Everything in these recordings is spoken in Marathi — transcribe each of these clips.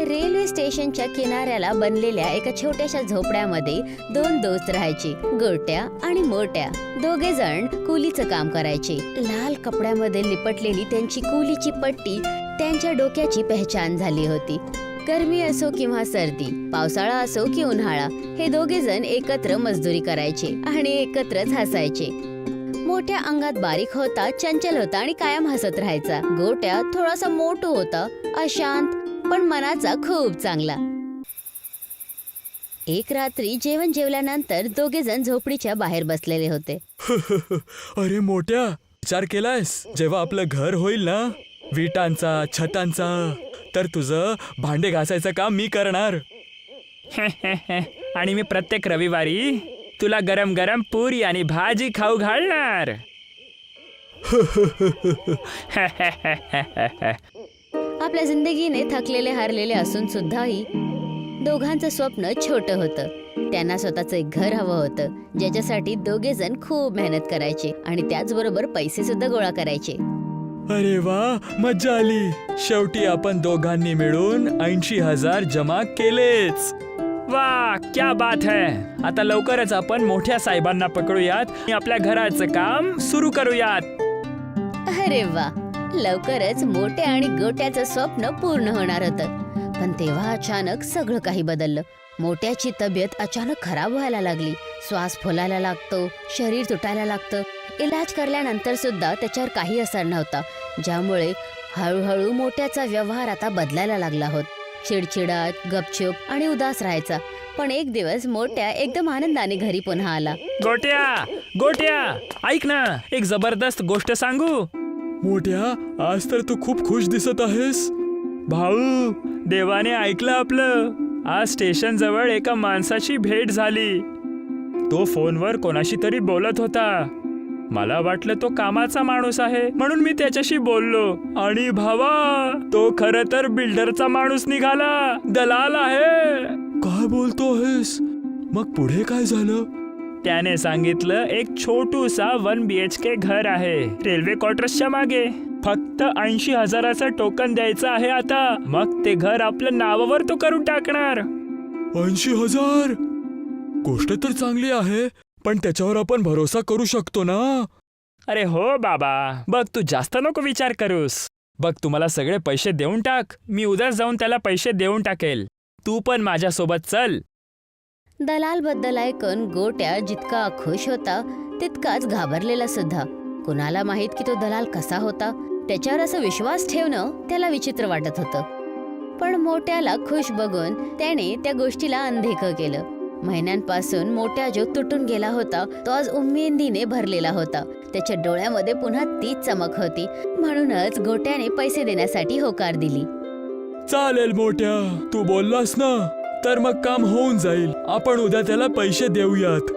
रेल्वे स्टेशनच्या किनाऱ्याला बनलेल्या एका छोट्याशा झोपड्यामध्ये दोन दोस्त राहायचे, गोट्या आणि मोट्या. दोघे जण कुलीचं काम करायचे. लाल कपड्यामध्ये लिपटलेली त्यांची कुलीची पट्टी त्यांच्या डोक्याची पहचान झाली होती. गरमी असो किंवा सर्दी, पावसाळा असो की उन्हाळा, हे दोघे जण एकत्र मजदुरी करायचे आणि एकत्रच हसायचे. मोठ्या अंगात बारीक होता, चंचल होता आणि कायम हसत राहायचा. गोट्या थोडासा मोठू होता, अशांत पण मनाचा खूप चांगला. एक रात्री जेवण जेवल्यानंतर दोघे जण झोपडीच्या बाहेर बसलेले होते. अरे मोठ्या, विचार केलायस जेव्हा आपलं घर होईल ना, विटांचा छतांचा, तर तुझं भांडे घासायचं काम मी करणार. आणि मी प्रत्येक रविवारी तुला गरम गरम पुरी आणि भाजी खाऊ घालणार. आपल्या जिंदगीने थकलेले हारलेले असून सुद्धाही दोघांचं स्वप्न छोटं होतं. त्यांना स्वतःचं एक घर हवं होतं, ज्याच्यासाठी दोघे जण खूप मेहनत करायचे आणि त्याचबरोबर पैसे सुद्धा गोळा करायचे. अरे वा, मज्जा आली. शेवटी आपण दोघांनी मिळून 80,000 जमा केलेच. वा, क्या बात है. आता लवकरच आपण मोठ्या साहेबांना पकडूयात आणि आपल्या घराचं काम सुरू करूयात. अरे वा, लवकरच मोठ्या आणि गोट्याचं स्वप्न पूर्ण होणार होतं. पण तेव्हा अचानक सगळं काही बदललं. मोठ्याची तब्येत अचानक खराब व्हायला लागली. श्वास फुलायला लागतो, शरीर तुटायला लागतं. इलाज करल्यानंतर सुद्धा त्याच्यावर काही असर नव्हता, ज्यामुळे हळूहळू मोठ्याचा व्यवहार आता बदलायला लागला होता. चिडचिडाट, गपचूप आणि उदास राहायचा. पण एक दिवस मोठ्या एकदम आनंदाने घरी पुन्हा आला. गोट्या, गोट्या, ऐक ना, एक जबरदस्त गोष्ट सांगू. मोठ्या, आज तर तू खूप खुश दिसत आहेस. भाऊ, देवाने ऐकलं आपलं. आज स्टेशन जवळ एका माणसाची भेट झाली. तो फोनवर कोणाशी तरी बोलत होता. मला वाटलं तो कामाचा माणूस आहे, म्हणून मी त्याच्याशी बोललो. आणि भावा, तो खरं तर बिल्डरचा माणूस निघाला, दलाल आहे. काय बोलतोयस? मग पुढे काय झालं? त्याने सांगितलं एक छोटूसा 1 BHK घर आहे रेल्वे क्वार्टर्सच्या मागे. फक्त 80,000चं टोकन द्यायचं आहे आता. मग ते घर आपल्या नावावर तो करून टाकणार. 80,000? गोष्ट तर चांगली आहे, पण त्याच्यावर आपण भरोसा करू शकतो ना? अरे हो बाबा, बघ तू जास्त नको विचार करूस. बघ, तुम्हाला सगळे पैसे देऊन टाक. मी उद्याच जाऊन त्याला पैसे देऊन टाकेल. तू पण माझ्यासोबत चल. दलाल बद्दल ऐकून गोट्या जितका खुश होता तितकाच घाबरलेला सुद्धा. कुणाला माहित की तो दलाल कसा होता. त्याच्यावर असं विश्वास ठेवणं त्याला विचित्र वाटत होतं. पण मोठ्याला खुश बघून त्याने त्या गोष्टीला अनदेखं केलं. महिन्यांपासून मोठ्या जो तुटून गेला होता, तो आज उमेदीने भरलेला होता. त्याच्या डोळ्यामध्ये पुन्हा तीच चमक होती. म्हणूनच गोट्याने पैसे देण्यासाठी होकार दिली. चालेल मोठ्या, तू बोललास ना, तर मग काम होऊन जाईल. आपण उद्या त्याला पैसे देऊयात.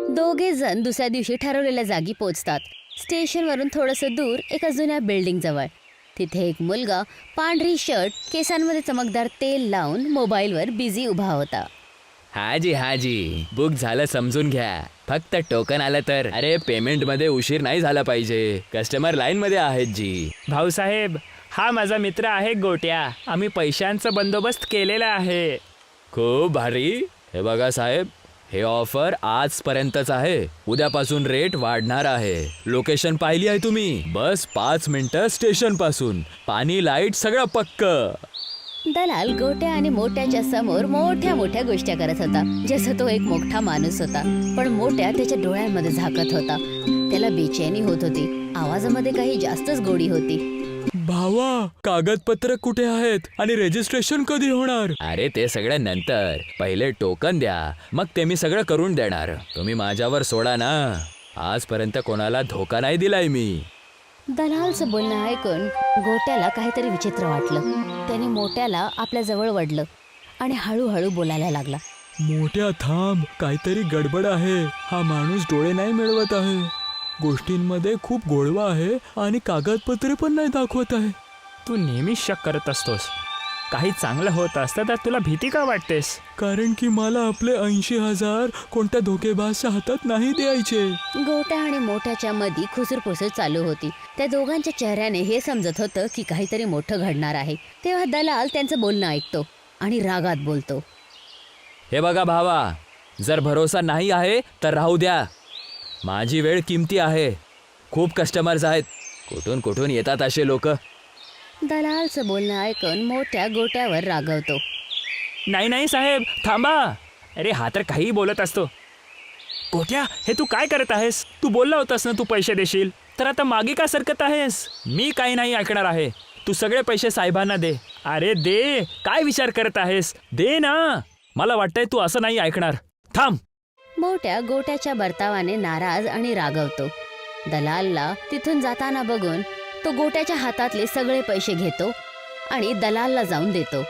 दोघे जण दुसऱ्या दिवशी ठरवलेल्या जागी पोहोचतात. स्टेशनवरून थोडंसं दूर एका जुन्या बिल्डिंग जवळ तिथे एक मुलगा पांढरी शर्ट, केसांमध्ये चमकदार तेल लावून मोबाईलवर बिझी उभा होता. हाजी, बुक झालं समजून घ्या. फक्त टोकन आलं तर. अरे, पेमेंट मध्ये उशीर नाही झाला पाहिजे. कस्टमर लाईन मध्ये आहेत जी. भाऊसाहेब, हा माझा मित्र आहे गोट्या. आम्ही पैशांचा बंदोबस्त केलेला आहे. खूप भारी. हे बघा साहेब, हे ऑफर आजपर्यंतच आहे. उद्यापासून रेट वाढणार आहे. लोकेशन पाहिली आहे तुम्ही? बस 5 मिनिटं स्टेशन पासून. पाणी, लाईट सगळं पक्क. दलाल गोट्या आणि मोठ्याच्या समोर मोठ्या मोठ्या गोष्टी करत होता, जसं तो एक मोठा माणूस होता. पण मोठ्या त्याच्या डोळ्यांमध्ये झाकत होता. त्याला बेचैनी होत होती. आवाजामध्ये काही जास्तच गोडी होती. भावा, कागदपत्र कुठे आहेत आणि रजिस्ट्रेशन कधी होणार? अरे, ते सगळं नंतर. पहिले टोकन द्या, मग ते मी सगळं करून देणार. तुम्ही माझ्यावर सोडा ना. आजपर्यंत कोणाला धोका नाही दिलाय मी. दलालचं बोलणं ऐकून गोट्याला काहीतरी विचित्र वाटलं. त्याने मोठ्याला आपल्या जवळ वडलं आणि हळूहळू बोलायला लागला. मोठ्या, थांब, काहीतरी गडबड आहे. हा माणूस डोळे नाही मिळवत आहे. गोष्टींमध्ये खूप गोडवा आहे आणि कागदपत्रे पण नाही दाखवत आहे. तू नेहमी शक करत असतोस. काही चांगलं होत असतं तर तुला भीती का वाटतेस? कारण की मला आपले 80,000 कोणत्या धोकेबाजच्या हातात नाही द्यायचे. गोट्या आणि मोठ्याच्या मध्ये खुसूरपुसूर चालू होती. त्या दोघांच्या चेहऱ्याने हे समजत होतं की काहीतरी मोठं घडणार आहे. तेव्हा दलाल त्यांचं बोलणं ऐकतो आणि रागात बोलतो. हे बघा भावा, जर भरोसा नाही आहे तर राहू द्या. माझी वेळ किमती आहे. खूप कस्टमर्स आहेत. कुठून कुठून येतात असे लोक. दलालचं बोलणं ऐकून मोठ्या गोट्यावर रागवतो. नाही नाही साहेब, थांबा. अरे हा तर काहीही बोलत असतो. गोट्या, हे तू काय करत आहेस? तू बोलला होतास ना तू पैसे देशील, तर आता मागे का सरकत आहेस? मी काही नाही ऐकणार आहे. तू सगळे पैसे साहेबांना दे. अरे दे, काय विचार करत आहेस? दे ना. मला वाटतंय तू असं नाही ऐकणार. थांब. मोठ्या गोट्याच्या बर्तावाने नाराज आणि रागवतो. दलालला तिथून जाताना बघून तो गोट्याच्या हातातले सगळे पैसे घेतो आणि दलालला जाऊन देतो.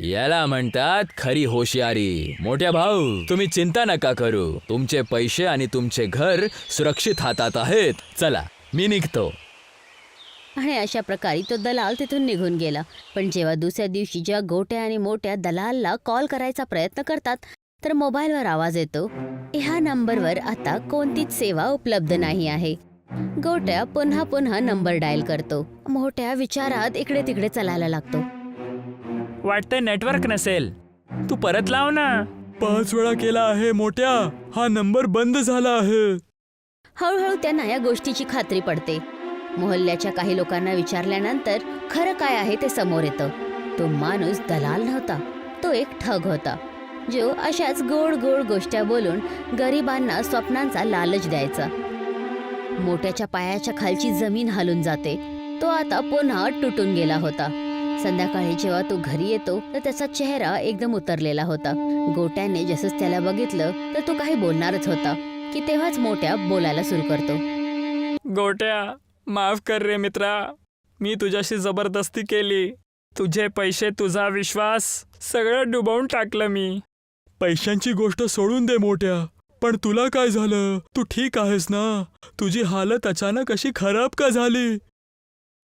याला म्हणतात खरी होशियारी. मोठ्या भाऊ, तुम्ही चिंता नका करू. तुमचे पैसे आणि तुमचे घर सुरक्षित हातात आहेत. चला, मी निघतो. आणि अशा प्रकारे तो दलाल तिथून निघून गेला. पण जेव्हा दुसऱ्या दिवशी जेव्हा गोट्या आणि मोठ्या दलालला कॉल करायचा प्रयत्न करतात तर मोबाईलवर आवाज येतो, ह्या नंबरवर आता कोणतीच सेवा उपलब्ध नाही आहे. गोट्या पुन्हा पुन्हा नंबर डायल करतो. मोठ्या विचारात इकडे तिकडे चालायला लागतो. वाटतंय नेटवर्क नसेल. तू परत लाव ना. 5 वेळा केला आहे मोठ्या. हा नंबर बंद झाला आहे. हळूहळू त्यांना या गोष्टीची खात्री पडते. मोहल्ल्याच्या काही लोकांना विचारल्यानंतर खरं काय आहे ते समोर येतं. तो माणूस दलाल नव्हता, तो एक ठग होता, जो अशाच गोड गोड गोष्टी बोलून गरिबांना स्वप्नांचा लालच द्यायचा. मोठ्याच्या पायाच्या खालची जमीन हलून जाते. तो आता पुन्हा तुटून गेला होता. संध्याकाळी जेव्हा तो घरी येतो तर त्याचा चेहरा एकदम उतरलेला होता. गोट्याने जसंच त्याला बघितलं तर तो काही बोलणारच होता की तेव्हाच मोठ्या बोलायला सुरू करतो. गोट्या, माफ कर रे मित्रा. मी तुझ्याशी जबरदस्ती केली. तुझे पैसे, तुझा विश्वास सगळं डुबवून टाकलं मी. पैशांची गोष्ट सोडून दे मोठ्या. पण तुला काय झालं? तू ठीक आहेस ना? तुझी हालत अचानक अशी खराब का झाली?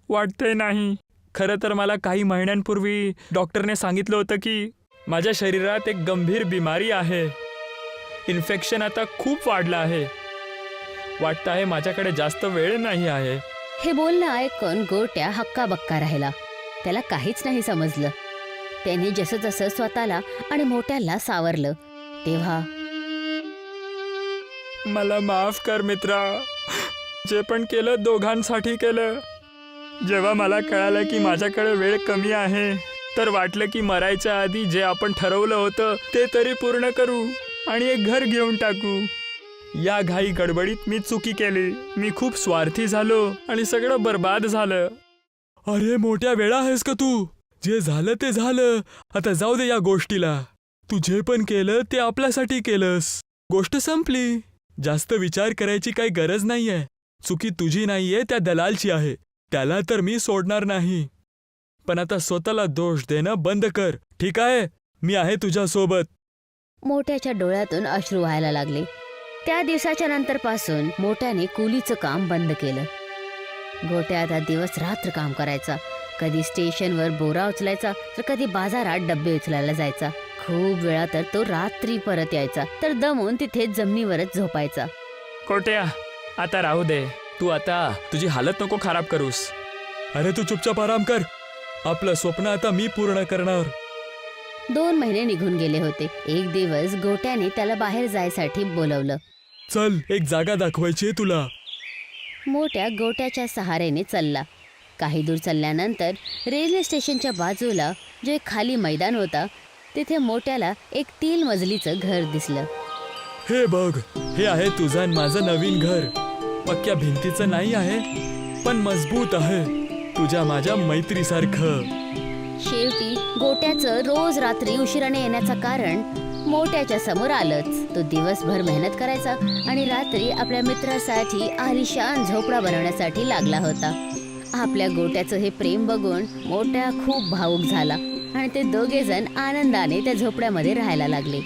वाटतंय नाही. खरं तर मला काही महिन्यांपूर्वी डॉक्टरने सांगितलं होतं की माझ्या शरीरात एक गंभीर बिमारी आहे. इन्फेक्शन आता खूप वाढलं आहे. वाटतं आहे माझ्याकडे जास्त वेळ नाही आहे. हे बोलणं ऐकून गोट्या हक्काबक्का राहिला. त्याला काहीच नाही समजलं. त्याने जसं जसं स्वतःला आणि मोठ्याला सावरलं तेव्हा, मला माफ कर मित्रा. जे पण केलं दोघांसाठी केलं. जेव्हा मला कळालं की माझ्याकडे वेळ कमी आहे तर वाटलं की मरायच्या आधी जे आपण ठरवलं होतं ते तरी पूर्ण करू आणि एक घर घेऊन टाकू. या घाई गडबडीत मी चुकी केली. मी खूप स्वार्थी झालो आणि सगळं बर्बाद झालं. अरे मोठ्या, वेळा आहेस का तू? जे झालं ते झालं. आता जाऊ दे या गोष्टीला. तू जे पण केलं ते आपल्यासाठी केलंस. गोष्ट संपली. जास्त विचार करायची काही गरज नाहीये. चुकी तुझी नाहीये, त्या दलालची आहे. त्याला तर मी सोडणार नाही. पण आता स्वतःला दोष देणं बंद कर, ठीक आहे? मी आहे तुझ्या सोबत. मोठ्याच्या डोळ्यातून अश्रू व्हायला लागले. त्या दिवसाच्या नंतरपासून मोठ्याने कुलीचं काम बंद केलं. गोट्या आता दिवस रात्र काम करायचा. कधी स्टेशनवर बोरा उचलायचा तर कधी बाजारात डब्बे उचलायला जायचा. खूप वेळा तर तो रात्री परत यायचा तर दमून तिथे जमिनीवरच झोपायचा. कोट्या, आता राहू दे. तू आता तुझी हालत नको खराब करूस. अरे तू चुपचाप आराम कर. आपलं स्वप्न आता मी पूर्ण करणार. 2 महिने निघून गेले होते. एक दिवस गोट्याने त्याला बाहेर जायसाठी बोलवलं. चल, एक जागा दाखवायची आहे तुला. मोठ्या गोट्याच्या सहाऱ्याने चालला. काही दूर चालल्यानंतर रेल्वे स्टेशनच्या बाजूला जो एक खाली मैदान होता तिथे मोठ्याला एक 3 मजलीचं घर दिसलं. हे बघ, हे आहे तुझं आणि माझं नवीन घर. पक्क्या भिंतीचं नाही आहे, पण मजबूत आहे. तुझ्या माझ्या मैत्रीसारखं. शेवटी गोट्याचं रोज रात्री उशिराने येण्याचं कारण मोठ्याच्या समोर आलंच. तो दिवसभर मेहनत करायचा आणि रात्री आपल्या मित्रासाठी आलिशान झोपडा बनवण्यासाठी लागला होता. आपल्या गोट्याचं हे प्रेम बघून मोठ्या खूप भावुक झाला आणि ते दोघे जण आनंदाने त्या झोपड्यामध्ये राहायला लागले.